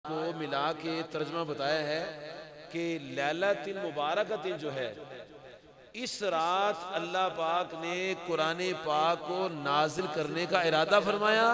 को मिला के तर्जमा बताया है कि लैलतुल मुबारकतिन जो है, इस रात अल्लाह पाक ने कुरान पाक को नाजिल करने का इरादा फरमाया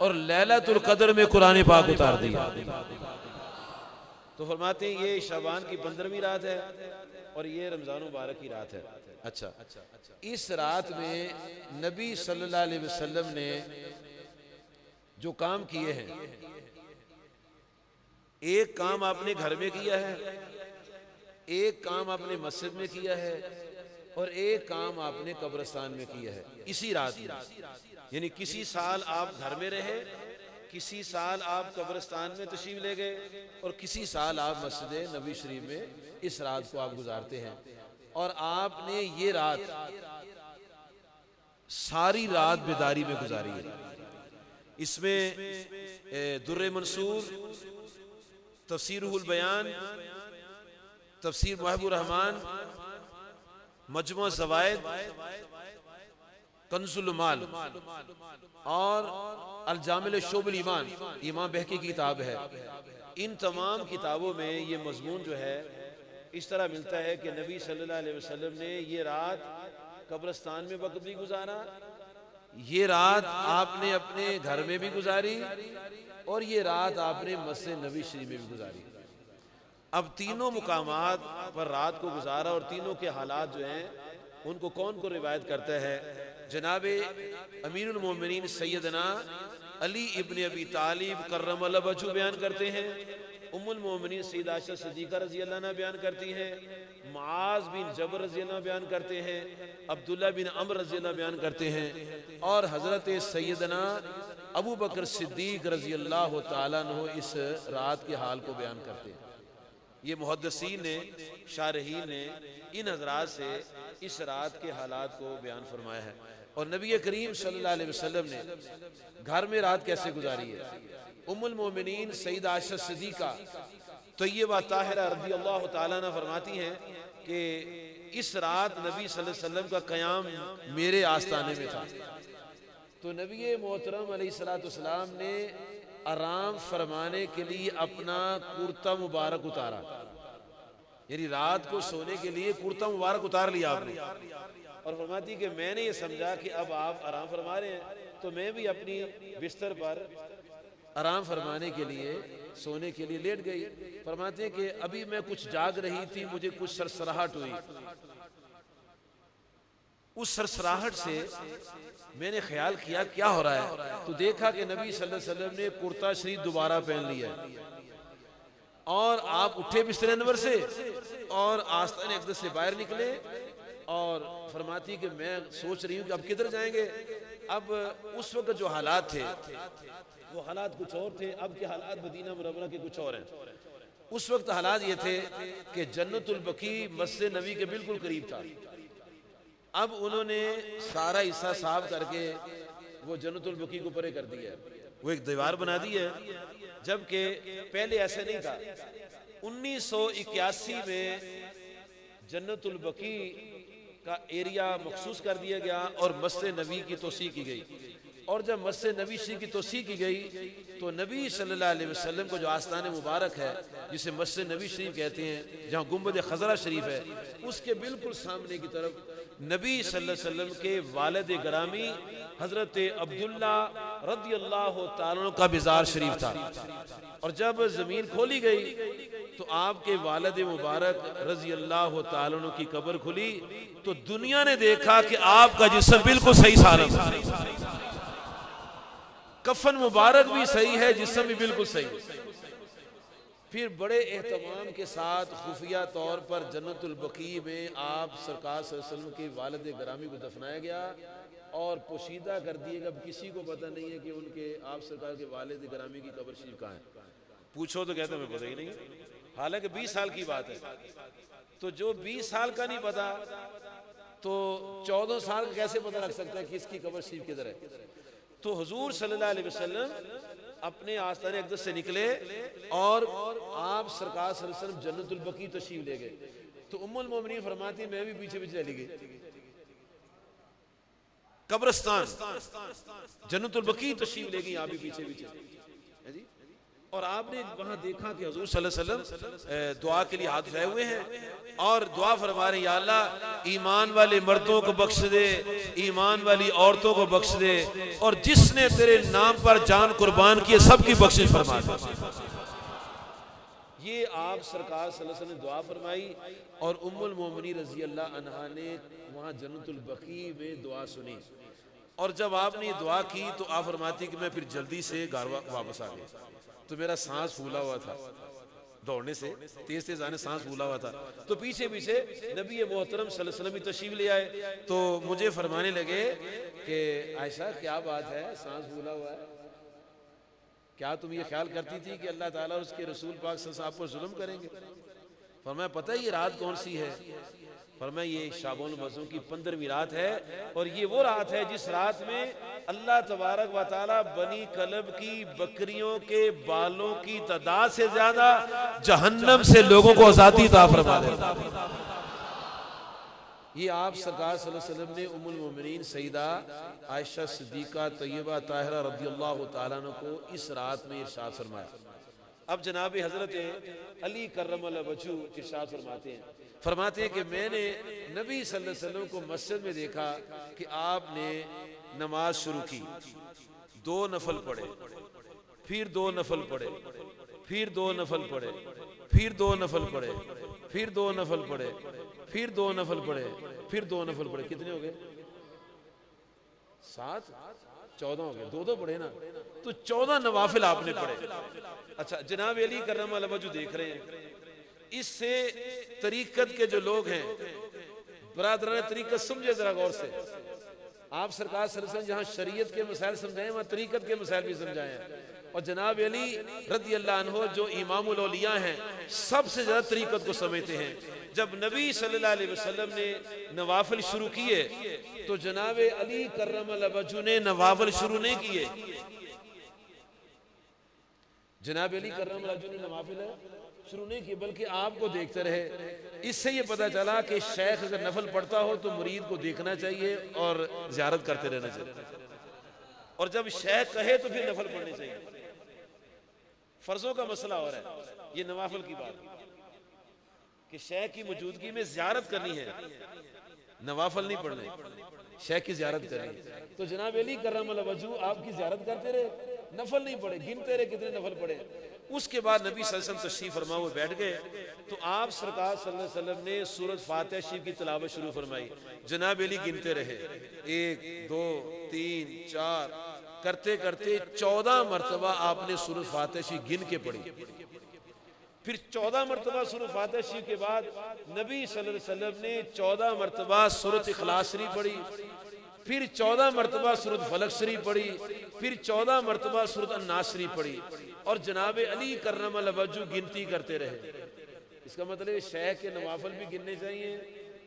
और लैलतुल कद्र में कुरान पाक उतार दिया। तो फरमाते हैं ये शाबान की 15वीं रात है और ये रमजान मुबारक की रात है। अच्छा, इस रात में नबी सल्लल्लाहु अलैहि वसल्लम ने जो काम किए हैं, एक काम आपने घर में किया है, एक काम आपने मस्जिद में किया है और एक काम आपने कब्रिस्तान में किया है इसी रात में। यानी किसी साल आप घर में रहे, किसी साल आप कब्रिस्तान में तशरीफ ले गए और किसी साल आप मस्जिद नबी शरीफ में इस रात को आप गुजारते हैं। और आपने ये रात सारी रात बेदारी में गुजारी है। इसमें दुर्रे मंसूर, तफसीरुल बयान, तफसीर महबूर रहमान, मजमू ज़वाइद, कंजुल माल और अल जामिल शोबुल ईमान, इमाम बहकी की किताब है। इन तमाम किताबों में ये मजमून जो है इस तरह मिलता है कि नबी सल्लल्लाहु अलैहि वसल्लम ने ये रात कब्रिस्तान में वक्त भी गुजारा, ये रात आपने अपने घर में भी गुजारी और ये रात आपने मस्जिद नबी शरीफ में भी गुजारी। अब तीनों मुकामात पर रात को गुजारा और तीनों के हालात जो हैं उनको कौन को रिवायत करता है? जनाबे अमीरुल मोमिनीन सैयदना अली इब्न अबी तालिब कर्रमल्लाहु वजहू बयान करते हैं, उम्मुल मोमिनीन सैयदा आयशा सिद्दीक़ा रज़ी अल्लाह अन्हा बयान करती हैं, मुआज़ बिन जबर रज़ी अल्लाह बयान करते हैं, अब्दुल्ला बिन अम्र रज़ी अल्लाह बयान करते हैं और हज़रत सैयदना अबू बकर सिद्दीक़ रज़ी अल्लाह तआला अन्हु इस रात के हाल को बयान करते हैं। ये मुहद्दिसीन ने, शारहीन ने इन हज़रात से इस रात के हालात को बयान फरमाया है। और नबी करीम सल्लल्लाहु अलैहि वसल्लम ने घर में रात कैसे गुजारी है? उम्मुल मोमिनीन सैयदा आयशा सिद्दीक़ा तय्यबा ताहिरा रज़ी अल्लाह तआला अन्हा फरमाती हैं कि इस रात नबी सल्लल्लाहु अलैहि वसल्लम का क़याम मेरे आस्ताने में था। तो नबी मोहतरम अलैहिस्सलाम ने आराम फरमाने के लिए अपना कुर्ता मुबारक उतारा, यानी रात को सोने के लिए कुर्ता मुबारक उतार लिया आपने। और फरमाती कि मैंने ये समझा कि अब आप आराम फरमा रहे हैं तो मैं भी अपनी बिस्तर पर आराम फरमाने के लिए, सोने के लिए लेट गई। फरमाते हैं कि अभी मैं कुछ जाग रही थी, मुझे कुछ सरसराहट हुई। उस सरसराहट से मैंने ख्याल किया क्या हो रहा है, तो देखा कि नबी सल्लल्लाहु अलैहि वसल्लम ने कुर्ता शरीफ दोबारा पहन लिया और आप उठे बिस्तर अनवर से और आस्ताने अक़दस से बाहर निकले। और फरमाती कि मैं सोच रही हूँ कि अब किधर जाएंगे। अब उस वक्त जो हालात थे वो हालात कुछ और थे, अब के हालात मदीना मुनव्वरा के कुछ और हैं। उस वक्त हालात ये थे कि जन्नतुल बकी मस्जिद नबी के बिल्कुल करीब था। अब उन्होंने सारा हिस्सा साफ करके वो जन्नतुल बकी को परे कर दिया, वो एक दीवार बना दी है, जबकि पहले ऐसे नहीं था। 1981 में जन्नतुल बकी का एरिया मखसूस कर दिया गया और मस्जिद नबी की तोसी की गई। और जब मस्जिद नबी शरीफ की तोसी की गई तो नबी सल्लल्लाहु अलैहि वसल्लम को जो आस्तान मुबारक है, जिसे मस्जिद नबी शरीफ कहते हैं, जहाँ गुंबद खजरा शरीफ है, उसके बिल्कुल सामने की तरफ नबी सल्लल्लाहु अलैहि वसल्लम के वालिद गिरामी हजरत अब्दुल्ला रज़ियल्लाहु ताला अन्हु का बिजार शरीफ था। और जब जमीन खोली गई तो आपके वालिद मुबारक रज़ियल्लाहु ताला अन्हु की कब्र खुली तो दुनिया ने देखा कि आपका जिस्म बिल्कुल सही सालम, कफन मुबारक भी सही है, जिस्म भी बिल्कुल सही। फिर बड़े एहतमाम के साथ खुफिया तौर पर जन्नतुल बकी में आप सरकार सल्लल्लाहु अलैहि वसल्लम के वालिद गिरामी को दफनाया गया और पोशीदा कर दिए। अब किसी को पता नहीं है कि उनके आप सरकार के वालिद गिरामी की कब्र शरीफ कहाँ है। पूछो तो कहते मैं पता ही नहीं, हालांकि 20 साल की बात है। तो जो 20 साल का नहीं पता तो 14 साल का कैसे पता लग सकता है कि इसकी कब्र शरीफ किधर है। तो हुजूर सल्लल्लाहु अलैहि वसल्लम अपने आस्ताने अक़दस से निकले और आप सरकार सल्लल्लाहु अलैहि वसल्लम जन्नतुल बकी तशरीफ ले गए। तो उम्मुल मोमिनीन फरमाती मैं भी पीछे पीछे चली गई। कब्रिस्तान जन्नतुल बकी तशरीफ ले गई, आप भी पीछे पीछे। और आपने वहां देखा कि हुजूर सल्लल्लाहु अलैहि वसल्लम दुआ के लिए हाथ उठाए हुए हैं और दुआ फरमा रहे हैं, या अल्लाह ईमान वाले मर्दों को बख्श दे, ईमान वाली औरतों को बख्श दे, और जिसने तेरे नाम पर जान कुर्बान की सबकी बख्शिश फरमा दे। ये आप सरकार सल्लल्लाहु अलैहि वसल्लम ने दुआ फरमाई और उम्मुल मोमिनीन रज़ी अल्लाह अन्हा ने वहाँ जन्नतुल बकी में दुआ सुनी। और जब आपने ये दुआ की तो आप फरमाती कि मैं फिर जल्दी से घर वापस आ गया, तो मेरा सांस फूला हुआ था दौड़ने से, तेज तेज आने सांस फूला हुआ था। तो पीछे पीछे नबी मोहतरम सल्लल्लाहु अलैहि वसल्लम भी तशरीफ ले आए, तो मुझे फरमाने लगे कि आयशा क्या बात है, सांस फूला हुआ है, क्या तुम ये ख्याल करती थी कि अल्लाह ताला और उसके रसूल पाक सल्लल्लाहु अलैहि वसल्लम आप पर जुल्म करेंगे? फरमाया पता है ये रात कौन सी है? फरमाया ये शाबानुल मज़ूम की 15वीं रात है, और ये वो रात है जिस रात में अल्लाह तबारक व तआला बनी कलब की बकरियों के बालों की तादाद से ज्यादा जहन्नम से लोगों को आजादी अता फरमा देता। ये आप सरकार सल्लल्लाहु अलैहि वसल्लम ने उम्मुल मोमिनीन सईदा आयशा सिद्दीका तय्यबा ताहिरा रज़ियल्लाहु तआला अन्हा को इस रात में इरशाद फरमाया। अब जनाब हजरत अली कर्रमल्लाहु वजहू इरशाद फरमाते हैं कि मैंने नबी सल्लल्लाहु अलैहि वसल्लम को मस्जिद में देखा कि आपने नमाज शुरू की, 2 नफल पढ़े, फिर 2 नफल पढ़े, फिर 2 नफल पढ़े, फिर 2 नफल पढ़े, फिर 2 नफल पढ़े, फिर 2 नफल पढ़े, फिर 2 नफल पढ़े। कितने हो गए? 7, 14 हो गए, 2 पढ़े ना, तो 14 नवाफिल आपने पढ़े। अच्छा, जनाब अली कर्रमल्लाहु वजहू देख रहे हैं। इससे तरीकत के जो लोग हैं, बरादरान तरीकत समझे जरा गौर से, आप सरकार सल्लल्लाहु अलैहि वसल्लम जहाँ शरीयत के मसाइल समझाए वहाँ तरीकत के मसाइल भी समझाए हैं। और जनाब अली रज़ी अल्लाह अन्हु जो इमामुल औलिया हैं, सबसे ज्यादा तरीकत को समझते हैं। जब नबी सल्लल्लाहु अलैहि वसल्लम ने नवाफिल शुरू किए तो जनाब अली कर्रमल्लाहु वजहू ने नवाफिल शुरू नहीं किए, जनाब अली कर्रमल्लाहु वजहू ने नवाफिल शुरू नहीं किए, बल्कि आपको देखते रहे। इससे ये पता चला कि शेख अगर नफल पढ़ता हो तो मुरीद को देखना चाहिए और ज़ियारत करते रहना चाहिए, और जब शेख कहे तो फिर नफल पढ़ने चाहिए। फर्जों का मसला हो रहा है, ये नवाफिल की बात कि शेख की मौजूदगी में ज़ियारत करनी है, नवाफिल नहीं पढ़ने, शेख की ज़ियारत करनी। तो जनाब अली कर्रमल्लाहु वजहू आपकी ज़ियारत करते रहे, नफल नहीं पढ़े, गिनते रहे कितने नफल पढ़े। उसके बाद नबी सल्लल्लाहु अलैहि वसल्लम तशरीफ फरमा हुए बैठ गए, तो आप सरकार सल्लल्लाहु अलैहि वसल्लम ने सूरत फातिहा शरीफ की तिलावत शुरू फरमाई। जनाब अली गिनते रहे, 1 2 3 4 करते करते 14 मरतबा आपने सूरत फातिहा शरीफ गिन के पढ़ी। फिर 14 मरतबा सूरत फातिहा शरीफ के बाद नबी सल्लल्लाहु अलैहि वसल्लम ने 14 मरतबा सूरत इखलास शरीफ पढ़ी, फिर 14 मरतबा सूरत फलक शरीफ पढ़ी, फिर 14 मरतबा सूरत अन्नास शरीफ पढ़ी, और जनाब अली कर्रमल्लाहु वजहू गिनती करते रहे। इसका मतलब शेख के नवाफिल भी गिनने चाहिए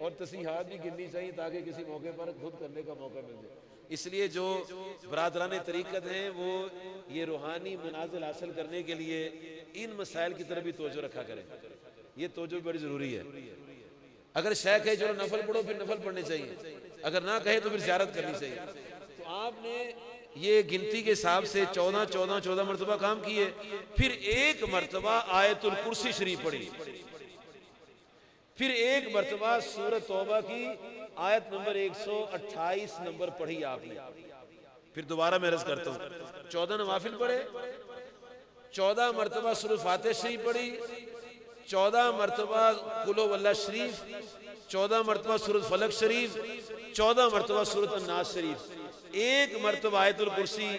और तस्बीहात भी गिननी चाहिए, ताकि किसी मौके पर खुद करने का मौका मिल जाए। इसलिए जो बरादरान तरीक़त हैं वो ये रूहानी मनाज़िल हासिल करने के लिए इन मसाइल की तरफ भी तवज्जो रखा करें, ये तवज्जो बड़ी ज़रूरी है। अगर शेख है चलो नफल पढ़ो, फिर नफल पढ़ने चाहिए, अगर ना कहे तो फिर ज़ियारत करनी चाहिए। तो आपने ये गिनती के हिसाब से 14 मरतबा काम किए। फिर 1 मरतबा आयतुल कुर्सी शरीफ पढ़ी, फिर 1 मरतबा सूरत तौबा की आयत नंबर 128 नंबर पढ़ी आपने। फिर दोबारा मैं अर्ज़ करता हूँ, 14 नवाफिल पढ़े, 14 मरतबा सूरत फातिहा शरीफ पढ़ी, 14 मरतबा कुल वल्लाह शरीफ, 14 मरतबा सूरत फलक शरीफ, 14 मरतबा सूरत अन्नास शरीफ, 1 मरतबा आयतुल कुर्सी,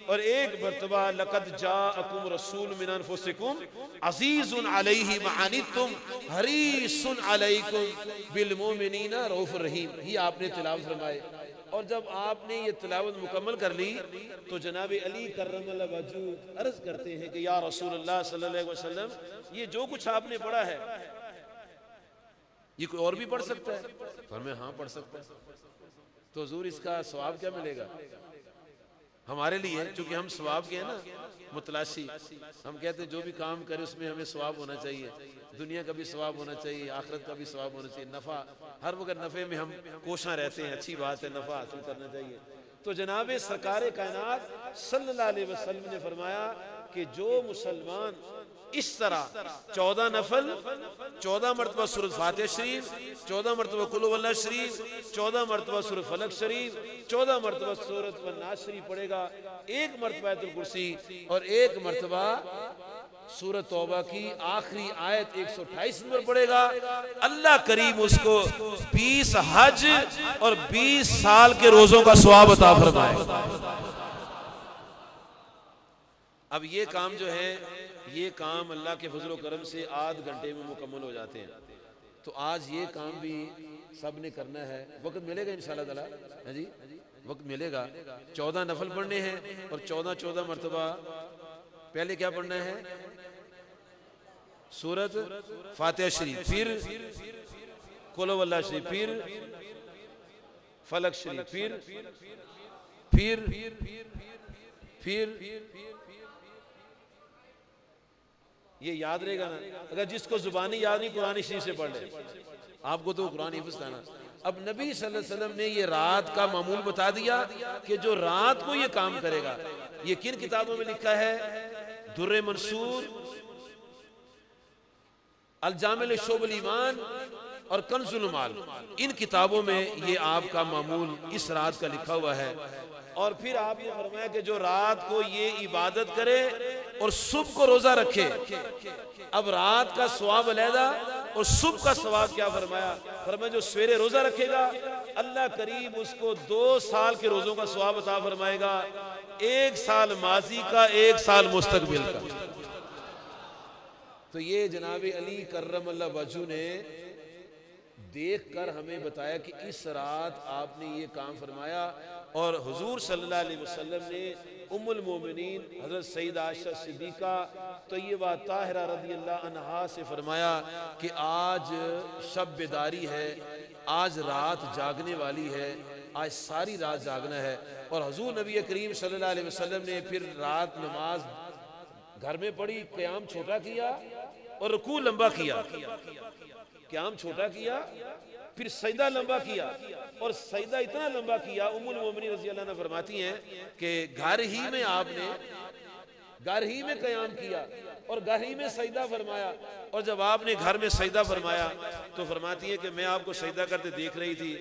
और 1 मरतबा लक़द जाअकुम रसूल मिन अनफुसिकुम अज़ीज़ुन अलैहि मा अनित्तुम हरीसुन अलैकुम बिल मोमिनीना रऊफ़ुर रहीम। ये आपने तिलावत फरमाए। और जब आपने ये तिलावत मुकम्मल कर ली तो जनाब अली कर्रमल्लाहु वजहू अर्ज़ करते हैं कि या रसूलल्लाह सल्लल्लाहु अलैहि वसल्लम, ये जो कुछ आपने पढ़ा है ये कोई और भी पढ़ सकता है? फरमाया हाँ पढ़ सकता है। तो हुजूर इसका सवाब क्या मिलेगा हमारे लिए? चूंकि हम सवाब के हैं ना मुतलाशी, हम कहते हैं जो भी काम करें उसमें हमें सवाब होना चाहिए, दुनिया का भी सवाब होना चाहिए, आखिरत का भी सवाब होना चाहिए, नफ़ा हर वक्त नफ़े में हम कोशिश रहते हैं, अच्छी बात है, नफ़ा हासिल करना चाहिए। तो जनाब सरकार कायनात सल्लल्लाहु अलैहि वसल्लम ने फरमाया कि जो मुसलमान इस तरह 14 नफल, 14 मरतबा सूरत फातिहा शरीफ, 14 मरतबा कुल हुवल्लाह शरीफ, 14 मरतबा सूरत फलक शरीफ, 14 मरतबा सूरत नास शरीफ पढ़ेगा, एक मरतबा आयतुल कुर्सी और एक मरतबा सूरत तौबा की आखिरी आयत 128 नंबर पढ़ेगा, अल्लाह करीम उसको 20 हज और 20 साल के रोजों का सवाब अता फरमाए। अब ये काम जो है, ये काम अल्लाह के फजल करम से आध घंटे में मुकम्मल हो जाते हैं। तो आज ये काम भी सब ने करना है। वक्त मिलेगा इंशाअल्लाह ताला, है जी, वक्त मिलेगा। 14 नफल पढ़ने हैं और 14 मरतबा पहले क्या पढ़ना है? सूरत फातिहा शरीफ, फिर कुल हुवल्लाह शरीफ, फिर फलक शरीफ, फिर ये याद रहेगा ना। अगर जिसको जुबानी याद नहीं, कुरान शरीफ से पढ़ ले। आपको तो कुरान हिफ्ज़ था ना। अब नबी सल्लल्लाहु अलैहि वसल्लम ने ये रात का मामूल बता दिया कि जो रात को ये काम करेगा, ये किन किताबों में लिखा है? दुर्रे मंसूर, अल जामिल शोबुल ईमान और कंजुल माल, इन किताबों में ये आपका मामूल इस रात का लिखा हुआ है। और फिर आपने फरमाया कि जो रात को ये इबादत करे और सुबह को रोजा रखे। अब रात का सवाब अलहदा और सुबह का सवाब क्या फरमाया? फरमाया जो सवेरे रोजा रखेगा अल्लाह करीम उसको 2 साल के रोजों का सवाब अता फरमाएगा, 1 साल माजी का, 1 साल मुस्तकबिल का। तो ये जनाब अली कर्रमल्लाह वजहू ने देख कर हमें बताया कि इस रात आपने ये काम फरमाया। और हुजूर सल्लल्लाहु अलैहि वसल्लम ने उम्मुल मोमिनीन हज़रत सईदा आयशा सिद्दीक़ा तय्यबा ताहिरा रज़ियल्लाहु अन्हा से फरमाया कि आज शब बेदारी है, आज रात जागने वाली है, आज सारी रात जागना है। और हुजूर नबी करीम सल्लल्लाहु अलैहि वसल्लम ने फिर रात नमाज घर में पढ़ी, क़याम छोटा किया और रुकू लंबा किया। क़याम छोटा किया, फिर सजदा लंबा किया और सजदा इतना लंबा किया, उम्मुल मोमिनीन रज़ियल्लाहु अन्हा फरमाती हैं कि घर ही में आपने घर ही में क़याम किया और घर ही में सजदा फरमाया। और जब आपने घर में सजदा फरमाया तो फरमाती है कि मैं आपको सजदा करते देख रही थी,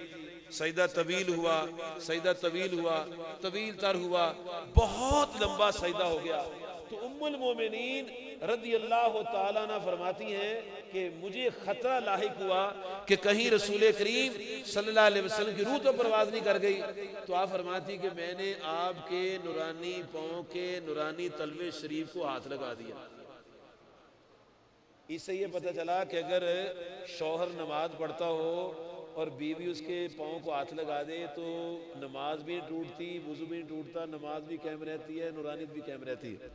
सजदा तवील हुआ, सजदा तवील हुआ, तवील तर हुआ, बहुत लंबा सजदा हो गया। तो उम्मुल मोमिनीन रज़ियल्लाहु ताला अन्हा फरमाती हैं कि मुझे खतरा लाहिक हुआ कि कहीं रसूल करीम सल्लल्लाहु अलैहि वसल्लम की रूह तो परवाज़ नहीं कर गई। तो आप फरमाती कि मैंने आपके नूरानी पाँव के नूरानी तलवे शरीफ को हाथ लगा दिया। इससे ये पता चला कि अगर शौहर नमाज पढ़ता हो और बीवी उसके पाँव को हाथ लगा दे तो नमाज भी टूटती, वुज़ू भी नहीं टूटता, नमाज भी कायम रहती है, नूरानियत भी कायम रहती है।